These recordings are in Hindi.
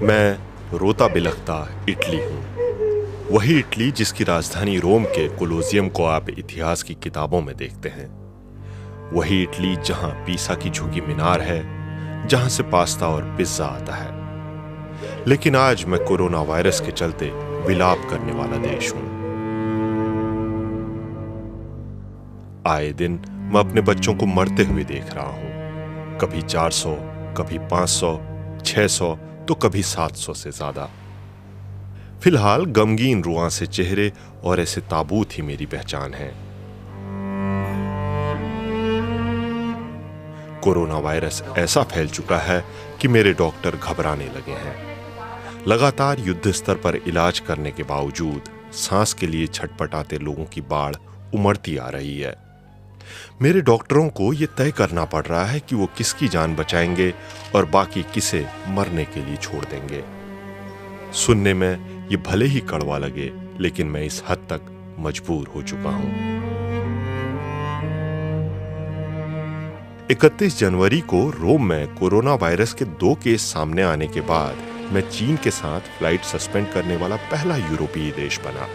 मैं रोता बिलखता इटली हूँ। वही इटली जिसकी राजधानी रोम के कोलोसियम को आप इतिहास की किताबों में देखते हैं। वही इटली जहां पीसा की झुकी मीनार है, जहां से पास्ता और पिज्जा आता है। लेकिन आज मैं कोरोना वायरस के चलते विलाप करने वाला देश हूं। आए दिन मैं अपने बच्चों को मरते हुए देख रहा हूं। कभी 400, कभी 500, 600 तो कभी 700 से ज्यादा। फिलहाल गमगीन रुआं से चेहरे और ऐसे ताबूत ही मेरी पहचान है। कोरोना वायरस ऐसा फैल चुका है कि मेरे डॉक्टर घबराने लगे हैं। लगातार युद्ध स्तर पर इलाज करने के बावजूद सांस के लिए छटपटाते लोगों की बाढ़ उमड़ती आ रही है। मेरे डॉक्टरों को यह तय करना पड़ रहा है कि वो किसकी जान बचाएंगे और बाकी किसे मरने के लिए छोड़ देंगे। सुनने में ये भले ही कड़वा लगे, लेकिन मैं इस हद तक मजबूर हो चुका हूं। 31 जनवरी को रोम में कोरोना वायरस के 2 केस सामने आने के बाद मैं चीन के साथ फ्लाइट सस्पेंड करने वाला पहला यूरोपीय देश बना।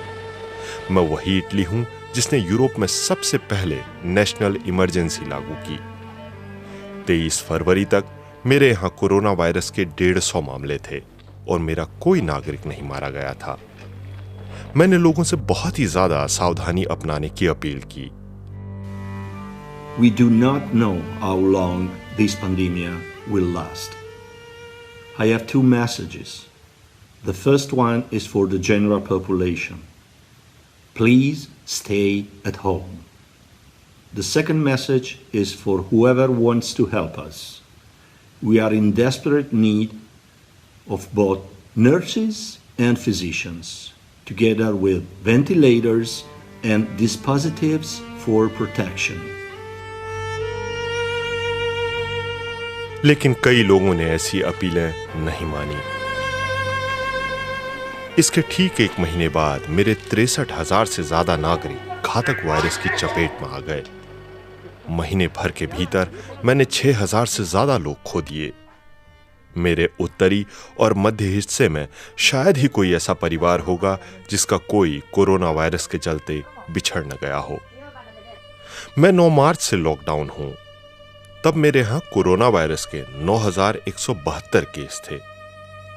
मैं वही इटली हूं जिसने यूरोप में सबसे पहले नेशनल इमरजेंसी लागू की। 23 फरवरी तक मेरे यहां कोरोना वायरस के 150 मामले थे और मेरा कोई नागरिक नहीं मारा गया था। मैंने लोगों से बहुत ही ज्यादा सावधानी अपनाने की अपील की। We do not know how long this pandemic will last. I have 2 messages. The first one is for the general population. Please stay at home. The second message is for whoever wants to help us. We are in desperate need of both nurses and physicians, together with ventilators and dispositives for protection. लेकिन कई लोगों ने ऐसी अपीलें नहीं मानी। इसके ठीक 1 महीने बाद मेरे 63,000 से ज्यादा नागरिक घातक वायरस की चपेट में आ गए। महीने भर के भीतर मैंने 6,000 से ज्यादा लोग खो दिए। मेरे उत्तरी और मध्य हिस्से में शायद ही कोई ऐसा परिवार होगा जिसका कोई कोरोना वायरस के चलते बिछड़ न गया हो। मैं 9 मार्च से लॉकडाउन हूं। तब मेरे यहां कोरोना वायरस के 9,172 केस थे।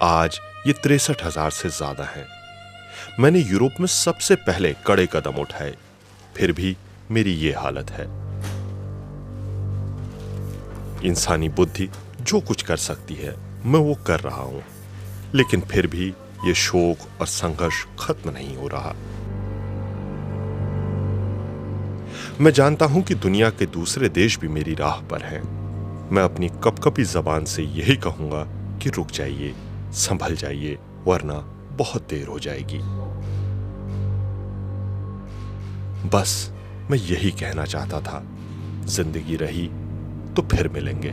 आज ये 63,000 से ज्यादा हैं। मैंने यूरोप में सबसे पहले कड़े कदम उठाए, फिर भी मेरी ये हालत है। इंसानी बुद्धि जो कुछ कर सकती है मैं वो कर रहा हूं, लेकिन फिर भी ये शोक और संघर्ष खत्म नहीं हो रहा। मैं जानता हूं कि दुनिया के दूसरे देश भी मेरी राह पर हैं। मैं अपनी कपकपी जबान से यही कहूंगा कि रुक जाइए, संभल जाइए, वरना बहुत देर हो जाएगी। बस मैं यही कहना चाहता था। जिंदगी रही तो फिर मिलेंगे।